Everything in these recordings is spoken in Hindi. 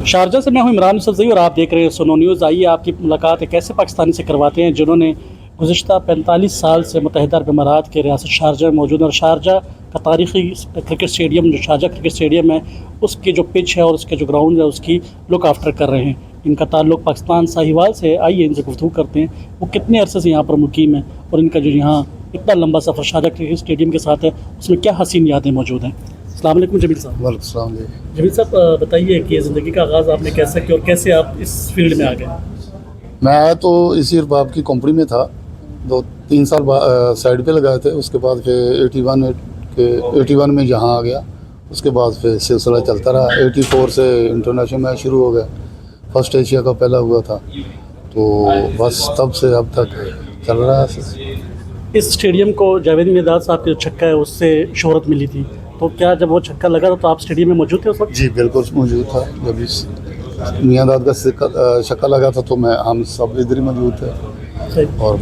शारजा से मैं हूं इमरान सब्ज़ी और आप देख रहे हैं सुनो न्यूज़। आइए आपकी मुलाकात एक ऐसे पाकिस्तानी से करवाते हैं जिन्होंने गुज़िश्ता 45 साल से मुत्तहिदा अरब अमारात के रियासत शारजा में मौजूद है। और शारजा का तारीख़ी क्रिकेट स्टेडियम जो शारजा क्रिकेट स्टेडियम है, उसकी जो पिच है और उसके जो ग्राउंड है उसकी लुक आफ्टर कर रहे हैं। इनका ताल्लुक़ पाकिस्तान साहिवाल से। आइए इनसे गुफ्तगू करते हैं, वो कितने अरसे से यहाँ पर मुकीम है और इनका जो यहाँ इतना लंबा सफ़र शारजा क्रिकेट स्टेडियम के साथ है उसमें क्या हसीन यादें मौजूद हैं। अस्सलाम वालेकुम जमील साहब। वालेकुम सलाम जी। जमील साहब बताइए कि ज़िंदगी का आगाज़ आपने कैसे किया और कैसे आप इस फील्ड में आ गए। मैं आया तो इसी अरबाब की कंपनी में था, 2-3 साल साइड पे लगाए थे। उसके बाद फिर 81 में यहाँ आ गया। उसके बाद फिर सिलसिला चलता रहा। 84 से इंटरनेशनल मैच शुरू हो गया, फर्स्ट एशिया का पहला हुआ था, तो बस तब से अब तक चल रहा है। इस स्टेडियम को जावेद मिर्ज़ा साहब का जो छक्का है उससे शोहरत मिली थी, तो क्या जब वो छक्का लगा था तो आप स्टेडियम में मौजूद थे उस वक्त? जी बिल्कुल मौजूद था। जब इस मियाँ दाद का छक्का लगा था तो हम सब इधर ही मौजूद थे। और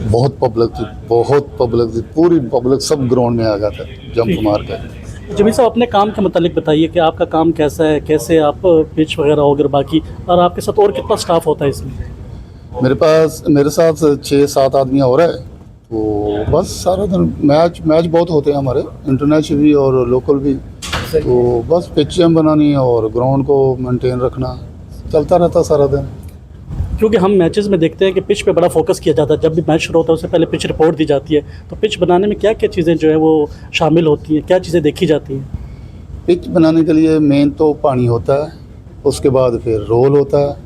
बहुत पब्लिक थी, पूरी पब्लिक सब ग्राउंड में आ गया था जंप मार कर। जमील साहब अपने काम के मतलब बताइए कि आपका काम कैसा है, कैसे आप पिच वगैरह वगैरह बाकी, और आपके साथ और कितना स्टाफ होता है इसमें? मेरे साथ 6-7 आदमी और है। तो बस सारा दिन मैच बहुत होते हैं हमारे, इंटरनेशनल भी और लोकल भी। तो बस पिचें बनानी और ग्राउंड को मेंटेन रखना चलता रहता सारा दिन। क्योंकि हम मैचेस में देखते हैं कि पिच पे बड़ा फोकस किया जाता है। जब भी मैच शुरू होता है उससे पहले पिच रिपोर्ट दी जाती है, तो पिच बनाने में क्या क्या चीज़ें जो है वो शामिल होती हैं, क्या चीज़ें देखी जाती हैं? पिच बनाने के लिए मेन तो पानी होता है, उसके बाद फिर रोल होता है।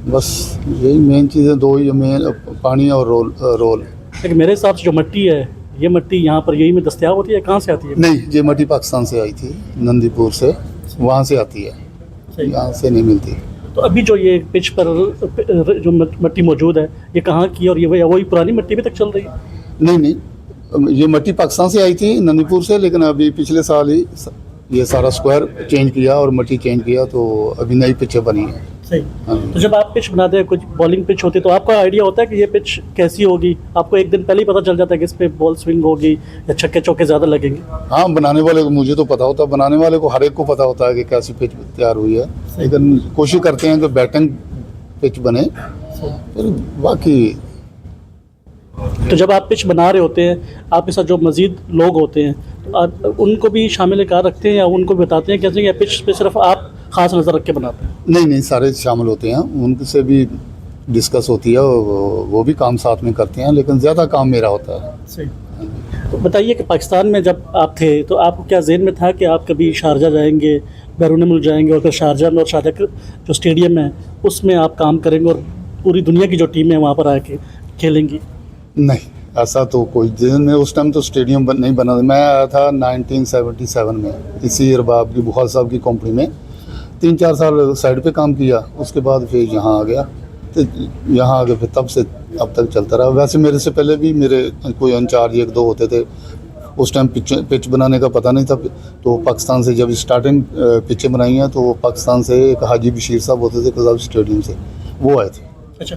बस यही मेन चीज़ें दो ही मेन, पानी और रोल। लेकिन मेरे हिसाब से जो मिट्टी है, ये मिट्टी यहाँ पर यही में दस्तयाब होती है, कहाँ से आती है? नहीं, ये मट्टी पाकिस्तान से आई थी, नंदीपुर से, वहाँ से आती है, यहाँ से नहीं मिलती। तो अभी जो ये पिच पर जो मिट्टी मौजूद है ये कहाँ की, और ये वही पुरानी मिट्टी भी तक चल रही है? नहीं, ये मट्टी पाकिस्तान से आई थी, नंदीपुर से, लेकिन अभी पिछले साल ही ये सारा स्क्वायर चेंज किया और मट्टी चेंज किया, तो अभी नई पिचें बनी हैं। सही। तो जब आप पिच बनाते हैं, कुछ बॉलिंग पिच होती है, तो आपको आइडिया होता है कि ये पिच कैसी होगी? आपको एक दिन पहले ही पता चल जाता है कि इस पे बॉल स्विंग होगी या छक्के चौके ज़्यादा लगेंगे? हाँ, बनाने वाले को मुझे तो पता होता है, बनाने वाले को हर एक को पता होता है कि कैसी पिच तैयार हुई है। लेकिन कोशिश करते हैं कि बैटिंग पिच बने, फिर बाकी। तो जब आप पिच बना रहे होते हैं, आपके साथ जो मज़ीद लोग होते हैं, तो आप उनको भी शामिल कर रखते हैं या उनको बताते हैं कैसे, या पिच पे सिर्फ आप ख़ास नज़र रख के बनाते हैं? नहीं, सारे शामिल होते हैं, उनसे भी डिस्कस होती है, वो भी काम साथ में करते हैं, लेकिन ज़्यादा काम मेरा होता है। सही। तो बताइए कि पाकिस्तान में जब आप थे तो आपको क्या ज़हन में था कि आप कभी शारजा जाएंगे, बैरून मुल्क जाएंगे, और फिर शारजा में और शारजा जो स्टेडियम है उसमें आप काम करेंगे और पूरी दुनिया की जो टीम है वहाँ पर आके खेलेंगी? नहीं, ऐसा तो कोई दिन में, उस टाइम तो स्टेडियम नहीं बना। मैं आया था 1977 में, इसी अरबाब की बुखार साहब की कंपनी में 3-4 साल साइड पे काम किया। उसके बाद फिर यहाँ आ गया, तो यहाँ आ गए, फिर तब से अब तक चलता रहा। वैसे मेरे से पहले भी मेरे कोई इंचार्ज 1-2 होते थे। उस टाइम पिच बनाने का पता नहीं था, तो पाकिस्तान से जब स्टार्टिंग पिचें बनाई हैं तो पाकिस्तान से एक हाजी बशीर साहब होते थे कज़ाब स्टेडियम से, वो आए थे। अच्छा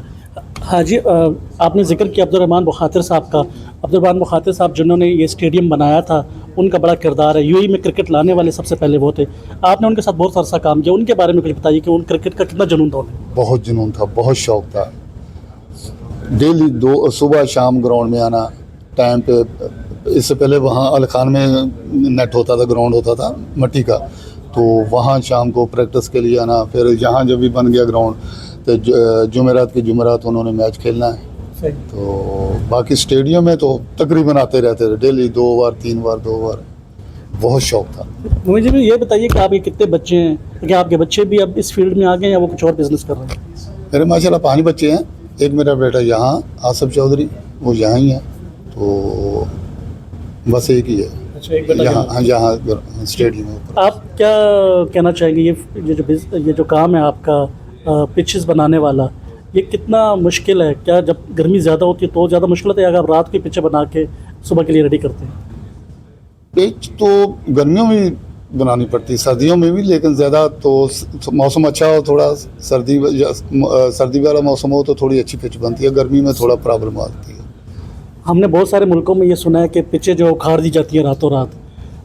हाजी, आपने जिक्र किया अब्दुर्रहमान मुखातिर साहब का। अब्दुर्रहमान मुखातिर साहब जिन्होंने ये स्टेडियम बनाया था, उनका बड़ा किरदार है। यूएई में क्रिकेट लाने वाले सबसे पहले वो थे। आपने उनके साथ बहुत अरसा काम किया, उनके बारे में कुछ बताइए कि उन क्रिकेट का कितना जुनून था उन्हें? बहुत जुनून था, बहुत शौक़ था। डेली सुबह शाम ग्राउंड में आना टाइम पे। इससे पहले वहाँ अल खान में नेट होता था, ग्राउंड होता था मट्टी का, तो वहाँ शाम को प्रैक्टिस के लिए आना। फिर यहाँ जब भी बन गया ग्राउंड तो जुमेरात के जुमेरात उन्होंने मैच खेलना है। सही। तो बाकी स्टेडियम में तो तकरीबन आते रहते थे, डेली 2 बार 3 बार 2 बार। बहुत शौक़ था। मुझे भी ये बताइए कि आपके कितने बच्चे हैं? क्या आपके बच्चे भी अब इस फील्ड में आ गए या वो कुछ और बिजनेस कर रहे हैं? मेरे माशाल्लाह 5 बच्चे हैं। एक मेरा बेटा यहाँ, आसिफ चौधरी, वो यहाँ ही है, तो बस एक ही है। अच्छा, एक बेटा यहाँ, हाँ, यहाँ स्टेडियम में ऊपर। आप क्या कहना चाहेंगे, ये जो काम है आपका पिचेस बनाने वाला, ये कितना मुश्किल है? क्या जब गर्मी ज़्यादा होती है तो ज़्यादा मुश्किल होता है, या आप रात की पिचें बना के सुबह के लिए रेडी करते हैं? पिच तो गर्मियों में भी बनानी पड़ती है, सर्दियों में भी, लेकिन ज़्यादा तो मौसम अच्छा हो, थोड़ा सर्दी वाला मौसम हो तो थोड़ी अच्छी पिच बनती है। गर्मी में थोड़ा प्रॉब्लम आती है। हमने बहुत सारे मुल्कों में ये सुना है कि पिचें जो उखाड़ दी जाती हैं रातों रात,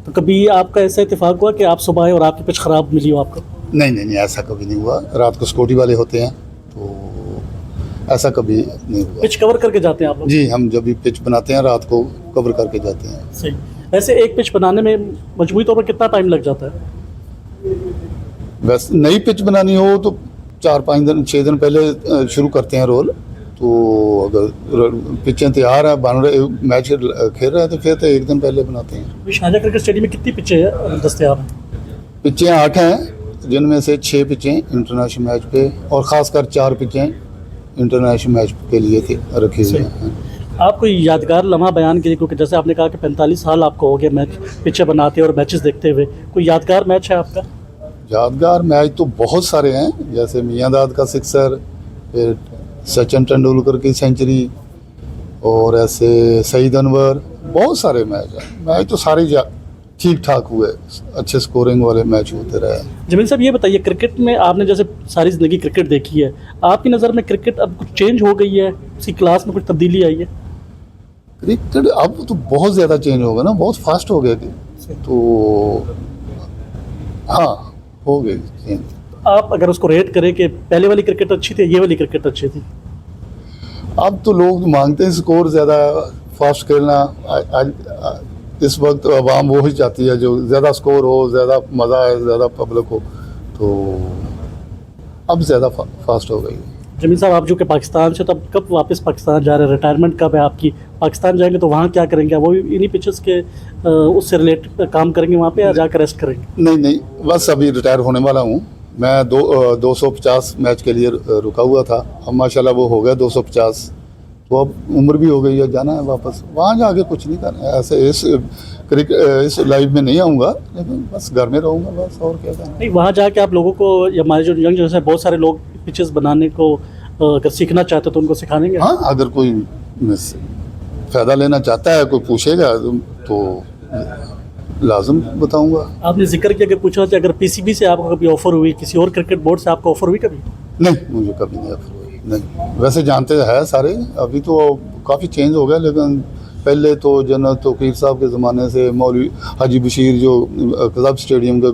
तो कभी आपका ऐसा इत्तेफाक हुआ कि आप सुबह आए और आपकी पिच ख़राब मिली हो आपको? नहीं, ऐसा कभी नहीं हुआ। रात को सिक्योरिटी वाले होते हैं, तो ऐसा कभी नहीं हुआ। पिच कवर करके जाते हैं आप लोग? जी, हम जब भी पिच बनाते हैं रात को कवर करके जाते हैं। सही। वैसे एक पिच बनाने में मजमूई तौर पर कितना टाइम लग जाता है? वैसे नई पिच बनानी हो तो 4-5 दिन 6 दिन पहले शुरू करते हैं रोल। तो अगर पिचें तैयार हैं, बन रहे, मैच खेल रहे हैं, तो फिर तो 1 दिन पहले बनाते हैं। अभी शारजा क्रिकेट स्टेडियम में कितनी पिचें दस्तयाब हैं? पिचें 8 हैं, जिनमें से 6 पिचें इंटरनेशनल मैच पे और ख़ासकर 4 पिचें इंटरनेशनल मैच के लिए रखी हुई हैं। आप कोई यादगार लम्हा बयान कीजिए, क्योंकि जैसे आपने कहा कि 45 साल आपको हो गए मैच पिचें बनाते और मैचेस देखते हुए, कोई यादगार मैच है आपका? यादगार मैच तो बहुत सारे हैं, जैसे मियांदाद का सिक्सर, फिर सचिन तेंदुलकर की सेंचुरी, और ऐसे सईद अनवर, बहुत सारे मैच हैं। मैच तो सारे ठीक ठाक हुए, अच्छे स्कोरिंग वाले मैच होते रहे। जमील साहब, ये बताइए, क्रिकेट में आपने जैसे सारी ज़िंदगी क्रिकेट देखी है, आपकी नज़र में क्रिकेट अब कुछ चेंज हो गई है, उसकी क्लास में कुछ तब्दीली आई है? क्रिकेट अब तो बहुत ज़्यादा चेंज हो गया ना, बहुत फास्ट हो गया। तो हाँ, हो गई चेंज। आप अगर उसको रेट करें कि पहले वाली क्रिकेट अच्छी थी, ये वाली क्रिकेट अच्छी थी? अब तो लोग मांगते हैं स्कोर ज़्यादा, फास्ट खेलना। इस वक्त आवाम वो ही चाहती है जो ज़्यादा स्कोर हो, ज़्यादा मज़ा आए, ज़्यादा पब्लिक हो। तो अब ज़्यादा फास्ट हो गई। जमील साहब, आप जो कि पाकिस्तान से, तो अब कब वापस पाकिस्तान जा रहे हैं? रिटायरमेंट कब है आपकी? पाकिस्तान जाएंगे तो वहाँ क्या करेंगे? वो भी इन्हीं पिचेस के उससे रिलेटेड काम करेंगे वहाँ पे, या जाकर रेस्ट करेंगे? नहीं, बस अभी रिटायर होने वाला हूँ मैं। 250 मैच के लिए रुका हुआ था, अब माशाल्लाह वो हो गया 250। तो अब उम्र भी हो गई है, जाना है वापस। वहाँ जाके कुछ नहीं करना है, ऐसे इस लाइफ में नहीं आऊँगा, लेकिन बस घर में रहूँगा, बस। और क्या करना। नहीं, वहाँ जाके आप लोगों को, या हमारे जो यंग जनरेशन, बहुत सारे लोग पिचेस बनाने को अगर सीखना चाहते तो उनको सिखाएंगे? हाँ, अगर कोई फ़ायदा लेना चाहता है, कोई पूछेगा तो लाजम बताऊँगा। आपने जिक्र किया कि पूछना चाहिए, अगर पीसीबी से आपको कभी ऑफर हुई, किसी और क्रिकेट बोर्ड से आपको ऑफर हुई कभी? नहीं, मुझे कभी नहीं ऑफर हुई। नहीं, वैसे जानते हैं सारे, अभी तो काफ़ी चेंज हो गया, लेकिन पहले तो जनरल तौकीर साहब के ज़माने से मौलवी हाजी बशीर जो क्लब स्टेडियम के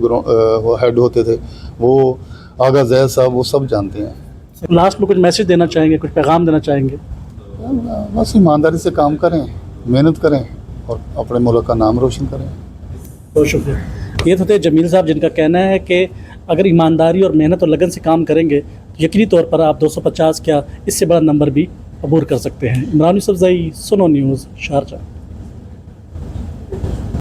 हेड होते थे, वो आगा जैद साहब, वो सब जानते हैं। लास्ट में कुछ मैसेज देना चाहेंगे, कुछ पैगाम देना चाहेंगे? बस ईमानदारी से काम करें, मेहनत करें और अपने मुल्क का नाम रोशन करें। बहुत शुक्रिया। ये तो थे जमील साहब, जिनका कहना है कि अगर ईमानदारी और मेहनत और लगन से काम करेंगे तो यकीनी तौर पर आप 250 क्या इससे बड़ा नंबर भी अबूर कर सकते हैं। इमरान यूसुफज़ई, सुनो न्यूज़, शारजा।